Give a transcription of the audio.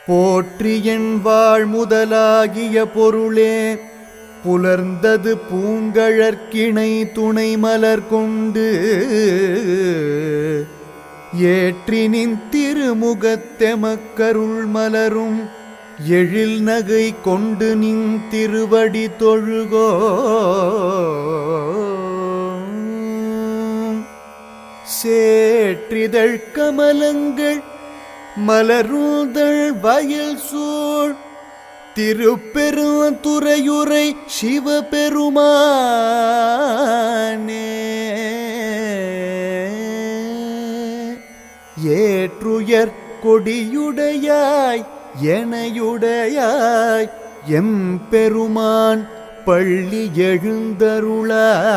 போற்றியன் வாழ் முதலாகிய பொருளே புலர்ந்தது பூங்கழற்கிணை துணை மலர் கொண்டு ஏற்றினின் திருமுகத்தெமக்கருள் மலரும் எழில் நகை கொண்டு நின் திருவடி தொழுகோ சேற்றிதழ் கமலங்கள் மலருதழ் வயல் சூழ் திருப்பெருந்துறையுரை சிவபெருமானே ஏற்றுயர் கொடியுடையாய் எனையுடையாய் எம்பெருமான் பள்ளி எழுந்தருளாய்.